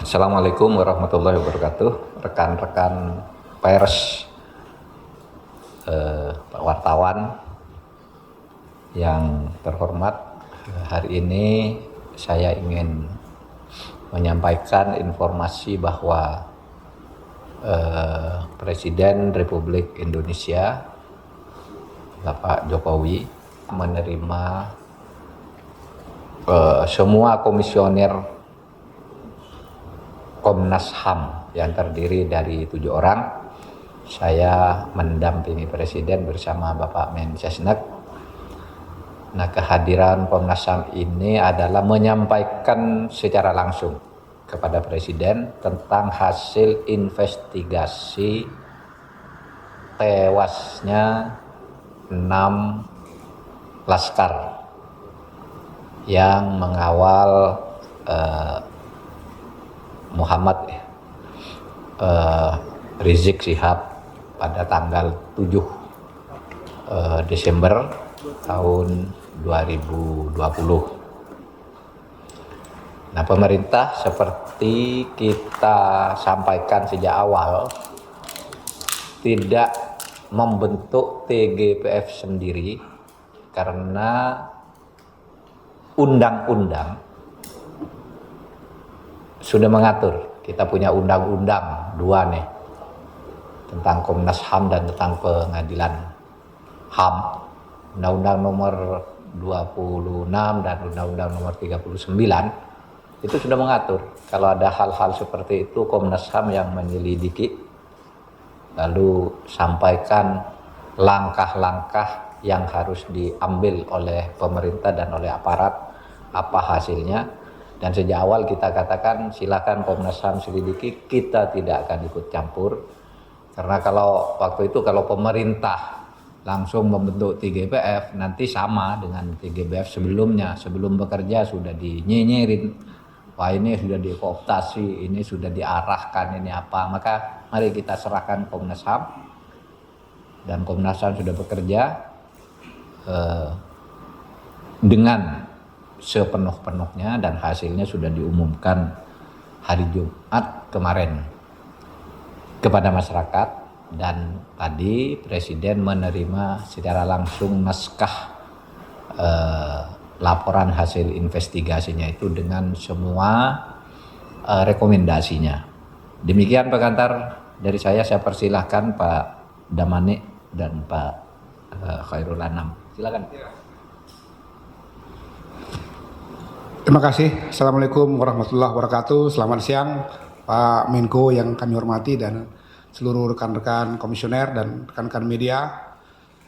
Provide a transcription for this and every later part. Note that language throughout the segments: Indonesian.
Assalamualaikum warahmatullahi wabarakatuh, rekan-rekan pers, wartawan yang terhormat. Hari ini saya ingin menyampaikan informasi bahwa Presiden Republik Indonesia Bapak Jokowi menerima semua komisioner Komnas HAM yang terdiri dari 7 orang. Saya mendampingi Presiden bersama Bapak Mensesnek. Nah, kehadiran Komnas HAM ini adalah menyampaikan secara langsung kepada Presiden tentang hasil investigasi tewasnya 6 laskar yang mengawal Muhammad Rizik Syihab pada tanggal 7 Desember tahun 2020. Nah, pemerintah seperti kita sampaikan sejak awal tidak membentuk TGPF sendiri karena undang-undang sudah mengatur. Kita punya undang-undang 2 nih tentang Komnas HAM dan tentang pengadilan HAM. Undang-undang nomor 26 dan undang-undang nomor 39 itu sudah mengatur kalau ada hal-hal seperti itu Komnas HAM yang menyelidiki, lalu sampaikan langkah-langkah yang harus diambil oleh pemerintah dan oleh aparat, apa hasilnya. Dan sejak awal kita katakan silakan Komnas HAM selidiki, kita tidak akan ikut campur. Karena kalau waktu itu kalau pemerintah langsung membentuk TGPF nanti sama dengan TGPF sebelumnya. Sebelum bekerja sudah dinyinyirin, wah ini sudah dikooptasi, ini sudah diarahkan, ini apa. Maka mari kita serahkan Komnas HAM. Dan Komnas HAM sudah bekerja dengan sepenuh-penuhnya dan hasilnya sudah diumumkan hari Jumat kemarin kepada masyarakat. Dan tadi Presiden menerima secara langsung naskah laporan hasil investigasinya itu dengan semua rekomendasinya. Demikian pengantar dari saya persilahkan Pak Damani dan Pak Khairul Anam. Silakan. Terima kasih. Assalamualaikum warahmatullahi wabarakatuh. Selamat siang Pak Menko yang kami hormati dan seluruh rekan-rekan komisioner dan rekan-rekan media.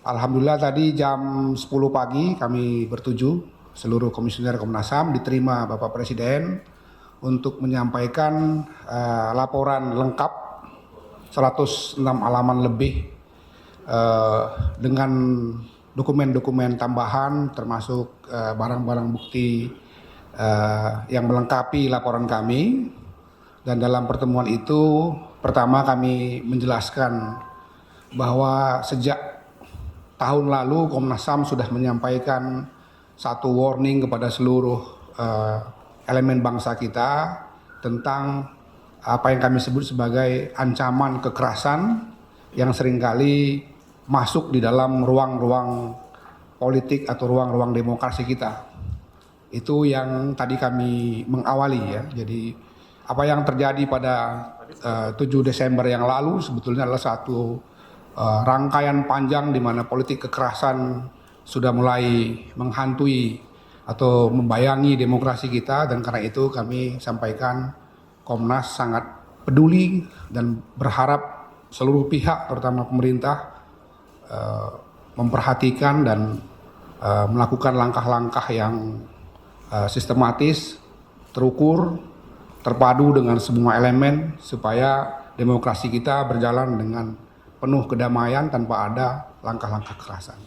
Alhamdulillah tadi jam 10 pagi kami bertuju seluruh komisioner Komnas HAM diterima Bapak Presiden untuk menyampaikan laporan lengkap 106 halaman lebih dengan dokumen-dokumen tambahan termasuk barang-barang bukti yang melengkapi laporan kami. Dan dalam pertemuan itu pertama kami menjelaskan bahwa sejak tahun lalu Komnas HAM sudah menyampaikan satu warning kepada seluruh elemen bangsa kita tentang apa yang kami sebut sebagai ancaman kekerasan yang seringkali masuk di dalam ruang-ruang politik atau ruang-ruang demokrasi kita. Itu yang tadi kami mengawali ya. Jadi apa yang terjadi pada 7 Desember yang lalu sebetulnya adalah satu rangkaian panjang di mana politik kekerasan sudah mulai menghantui atau membayangi demokrasi kita. Dan karena itu kami sampaikan Komnas sangat peduli dan berharap seluruh pihak terutama pemerintah memperhatikan dan melakukan langkah-langkah yang sistematis, terukur, terpadu dengan semua elemen supaya demokrasi kita berjalan dengan penuh kedamaian tanpa ada langkah-langkah kekerasan.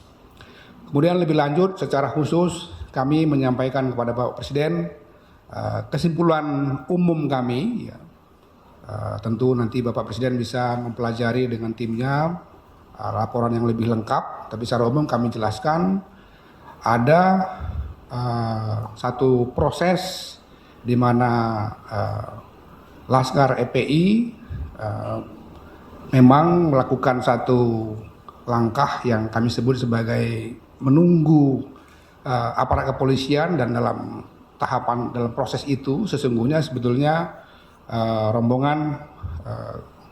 Kemudian lebih lanjut secara khusus kami menyampaikan kepada Bapak Presiden kesimpulan umum kami ya. Tentu nanti Bapak Presiden bisa mempelajari dengan timnya laporan yang lebih lengkap, tapi secara umum kami jelaskan ada satu proses di mana Laskar FPI memang melakukan satu langkah yang kami sebut sebagai menunggu aparat kepolisian, dan dalam proses itu sesungguhnya sebetulnya rombongan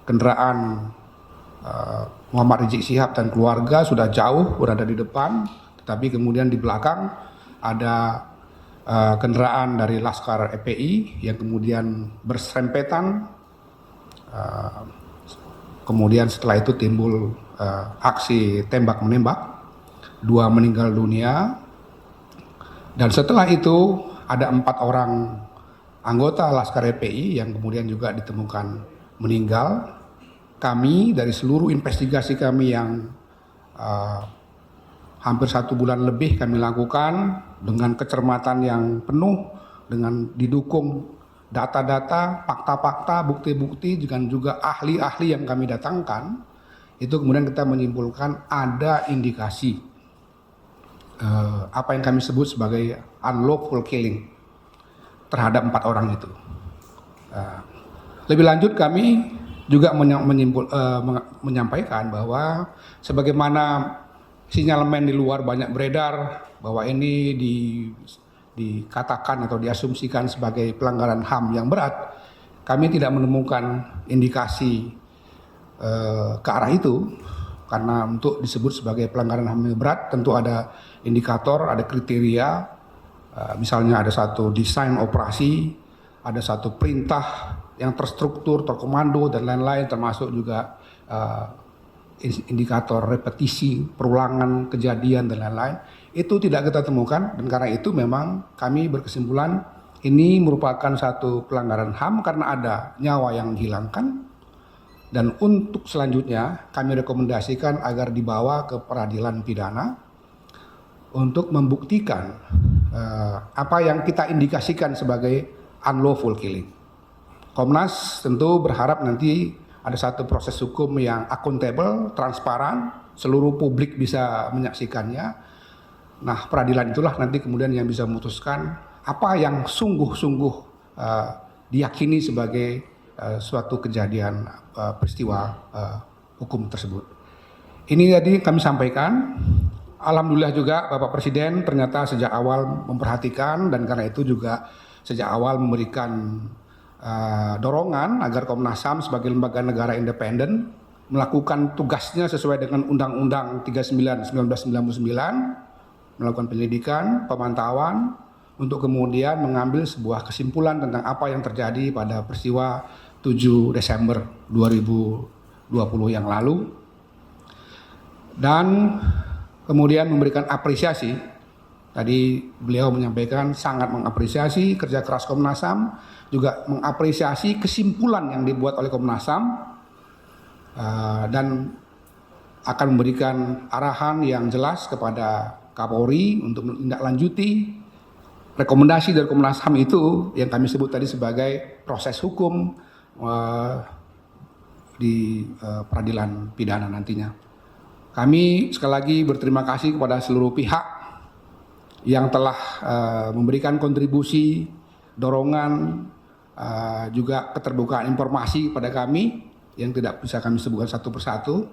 kendaraan Muhammad Rizik Syihab dan keluarga sudah jauh berada di depan, tetapi kemudian di belakang ada kendaraan dari Laskar FPI yang kemudian berserempetan. Kemudian setelah itu timbul aksi tembak menembak, 2 meninggal dunia, dan setelah itu ada 4 orang anggota Laskar FPI yang kemudian juga ditemukan meninggal. Kami dari seluruh investigasi kami yang hampir 1 bulan lebih kami lakukan dengan kecermatan yang penuh, dengan didukung data-data, fakta-fakta, bukti-bukti, dengan juga ahli-ahli yang kami datangkan, itu kemudian kita menyimpulkan ada indikasi apa yang kami sebut sebagai unlawful killing terhadap 4 orang itu. Lebih lanjut kami juga menyampaikan bahwa sebagaimana sinyalemen di luar banyak beredar bahwa ini dikatakan atau diasumsikan sebagai pelanggaran HAM yang berat, kami tidak menemukan indikasi ke arah itu, karena untuk disebut sebagai pelanggaran HAM yang berat tentu ada indikator, ada kriteria, misalnya ada satu desain operasi, ada satu perintah yang terstruktur, terkomando, dan lain-lain, termasuk juga indikator repetisi, perulangan kejadian, dan lain-lain. Itu tidak kita temukan, dan karena itu memang kami berkesimpulan ini merupakan satu pelanggaran HAM karena ada nyawa yang dihilangkan, dan untuk selanjutnya kami rekomendasikan agar dibawa ke peradilan pidana untuk membuktikan apa yang kita indikasikan sebagai unlawful killing. Komnas tentu berharap nanti ada satu proses hukum yang akuntabel, transparan, seluruh publik bisa menyaksikannya. Nah, peradilan itulah nanti kemudian yang bisa memutuskan apa yang sungguh-sungguh diyakini sebagai suatu kejadian peristiwa hukum tersebut. Ini tadi kami sampaikan. Alhamdulillah juga Bapak Presiden ternyata sejak awal memperhatikan, dan karena itu juga sejak awal memberikan dorongan agar Komnas HAM sebagai lembaga negara independen melakukan tugasnya sesuai dengan Undang-Undang 39 1999, melakukan penyelidikan, pemantauan, untuk kemudian mengambil sebuah kesimpulan tentang apa yang terjadi pada peristiwa 7 Desember 2020 yang lalu, dan kemudian memberikan apresiasi. Tadi beliau menyampaikan sangat mengapresiasi kerja keras Komnas HAM, juga mengapresiasi kesimpulan yang dibuat oleh Komnas HAM, dan akan memberikan arahan yang jelas kepada Kapolri untuk menindaklanjuti rekomendasi dari Komnas HAM itu yang kami sebut tadi sebagai proses hukum di peradilan pidana nantinya. Kami sekali lagi berterima kasih kepada seluruh pihak yang telah memberikan kontribusi, dorongan, juga keterbukaan informasi pada kami yang tidak bisa kami sebutkan satu persatu.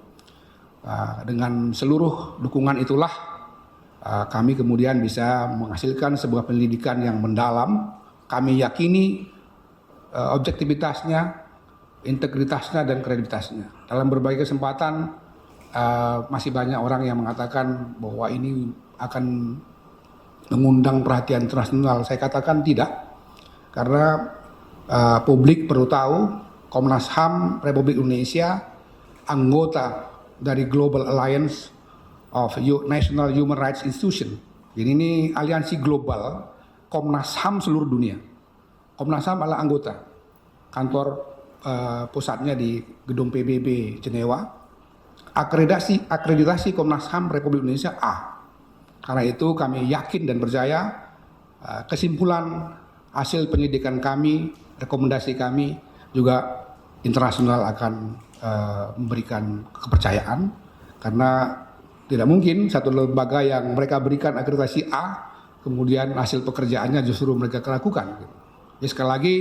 Dengan seluruh dukungan itulah kami kemudian bisa menghasilkan sebuah penyelidikan yang mendalam. Kami yakini objektivitasnya, integritasnya, dan kredibilitasnya. Dalam berbagai kesempatan masih banyak orang yang mengatakan bahwa ini akan mengundang perhatian internasional. Saya katakan tidak, karena publik perlu tahu Komnas HAM Republik Indonesia anggota dari Global Alliance of National Human Rights Institution. Jadi ini aliansi global Komnas HAM seluruh dunia. Komnas HAM adalah anggota. Kantor pusatnya di gedung PBB Jenewa. Akreditasi Komnas HAM Republik Indonesia A. Karena itu kami yakin dan percaya kesimpulan hasil penyelidikan kami, rekomendasi kami juga internasional akan memberikan kepercayaan, karena tidak mungkin satu lembaga yang mereka berikan akreditasi A kemudian hasil pekerjaannya justru mereka lakukan. Jadi sekali lagi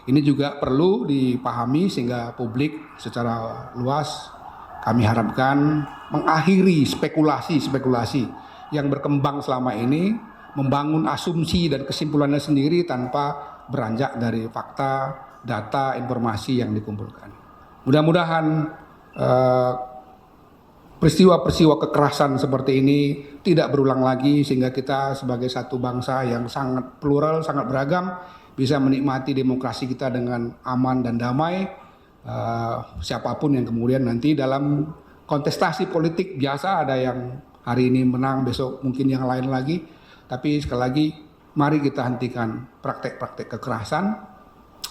ini juga perlu dipahami sehingga publik secara luas kami harapkan mengakhiri spekulasi-spekulasi yang berkembang selama ini, membangun asumsi dan kesimpulannya sendiri tanpa beranjak dari fakta, data, informasi yang dikumpulkan. Mudah-mudahan peristiwa-peristiwa kekerasan seperti ini tidak berulang lagi sehingga kita sebagai satu bangsa yang sangat plural, sangat beragam bisa menikmati demokrasi kita dengan aman dan damai. Siapapun yang kemudian nanti dalam kontestasi politik biasa ada yang hari ini menang, besok mungkin yang lain lagi. Tapi sekali lagi mari kita hentikan praktek-praktek kekerasan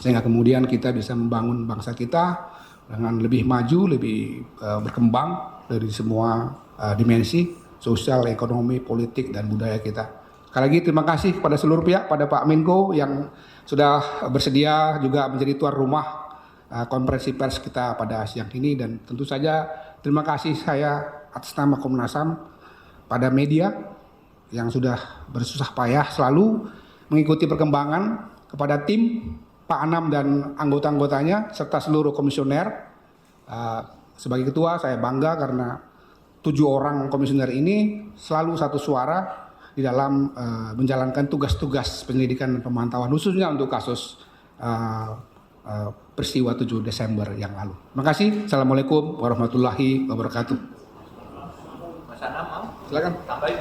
sehingga kemudian kita bisa membangun bangsa kita dengan lebih maju, lebih berkembang dari semua dimensi sosial, ekonomi, politik, dan budaya kita. Sekali lagi terima kasih kepada seluruh pihak, pada Pak Menko yang sudah bersedia juga menjadi tuan rumah konferensi pers kita pada siang ini, dan tentu saja terima kasih saya atas nama Komnas HAM pada media yang sudah bersusah payah selalu mengikuti perkembangan, kepada tim Pak Anam dan anggota-anggotanya serta seluruh komisioner. Sebagai ketua saya bangga karena 7 orang komisioner ini selalu satu suara di dalam menjalankan tugas-tugas penyelidikan dan pemantauan khususnya untuk kasus peristiwa 7 Desember yang lalu. Terima kasih. Assalamualaikum warahmatullahi wabarakatuh. Mas Anam mau? Silakan. Tambahin.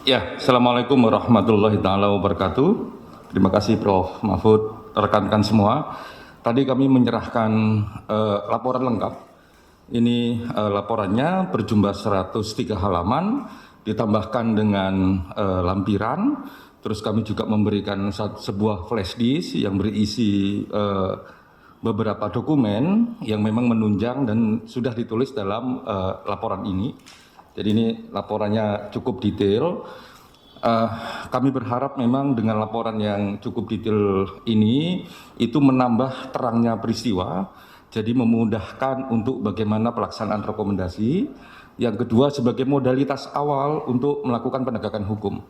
Ya, Assalamualaikum warahmatullahi taala wabarakatuh. Terima kasih Prof. Mahfud, rekan-rekan semua. Tadi kami menyerahkan laporan lengkap. Ini laporannya berjumlah 103 halaman, ditambahkan dengan lampiran. Terus kami juga memberikan sebuah flash disk yang berisi beberapa dokumen yang memang menunjang dan sudah ditulis dalam laporan ini. Jadi ini laporannya cukup detail. Kami berharap memang dengan laporan yang cukup detail ini itu menambah terangnya peristiwa, jadi memudahkan untuk bagaimana pelaksanaan rekomendasi. Yang kedua sebagai modalitas awal untuk melakukan penegakan hukum.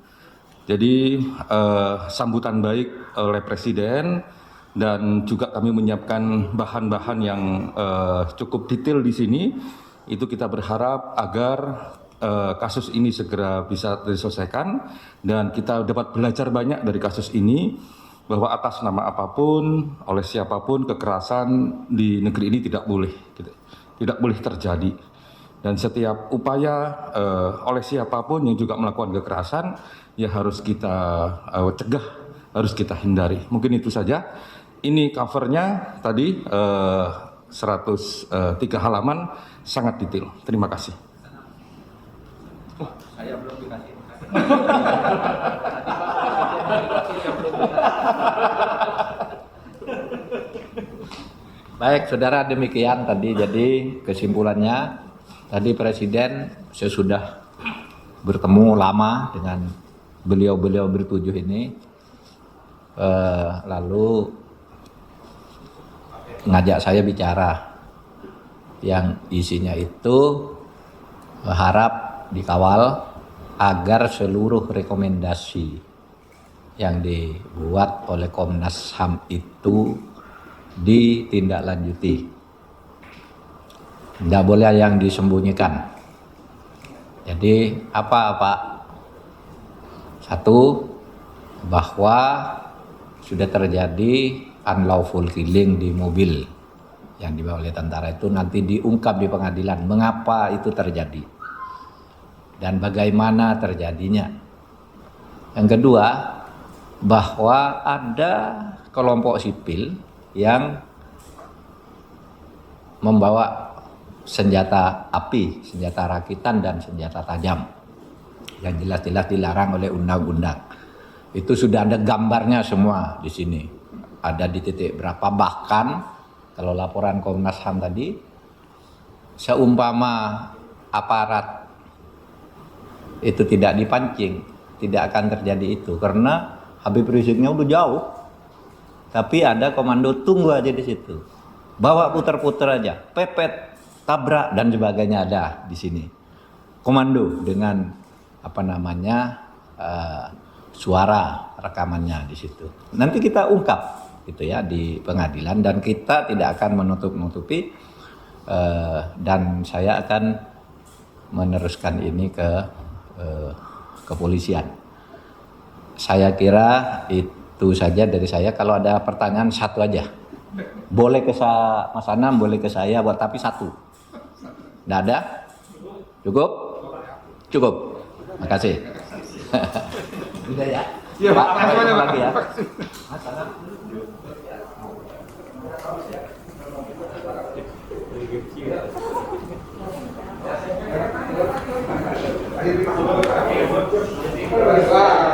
Jadi sambutan baik oleh Presiden dan juga kami menyiapkan bahan-bahan yang cukup detail di sini. Itu kita berharap agar kasus ini segera bisa diselesaikan dan kita dapat belajar banyak dari kasus ini, bahwa atas nama apapun oleh siapapun kekerasan di negeri ini tidak boleh terjadi, dan setiap upaya oleh siapapun yang juga melakukan kekerasan ya harus kita cegah, harus kita hindari. Mungkin itu saja. Ini covernya tadi 103 halaman, sangat detail. Terima kasih. Saya belum dikasih. Baik, saudara, demikian tadi. Jadi kesimpulannya tadi Presiden sesudah bertemu lama dengan beliau-beliau bertujuh ini, lalu ngajak saya bicara yang isinya itu harap dikawal agar seluruh rekomendasi yang dibuat oleh Komnas HAM itu ditindaklanjuti. Tidak boleh yang disembunyikan. Jadi apa Pak? Satu, bahwa sudah terjadi unlawful killing di mobil yang dibawa oleh tentara itu nanti diungkap di pengadilan mengapa itu terjadi dan bagaimana terjadinya. Yang kedua, bahwa ada kelompok sipil yang membawa senjata api, senjata rakitan dan senjata tajam yang jelas-jelas dilarang oleh undang-undang. Itu sudah ada gambarnya semua di sini. Ada di titik berapa, bahkan kalau laporan Komnas HAM tadi, seumpama aparat itu tidak dipancing, tidak akan terjadi itu karena Habib Riziknya udah jauh. Tapi ada komando tunggu aja di situ. Bawa putar-putar aja, pepet, tabrak dan sebagainya ada di sini. Komando dengan suara rekamannya di situ. Nanti kita ungkap gitu ya di pengadilan dan kita tidak akan menutup-nutupi dan saya akan meneruskan ini ke kepolisian. Saya kira itu saja dari saya. Kalau ada pertanyaan satu aja. Boleh ke Mas Anam, boleh ke saya, tapi satu. Tidak ada? Cukup? Cukup. Makasih. Udah ya? Iya, Pak. Makasih banyak, Pak. Lagi ya. Mas Anam. Pak.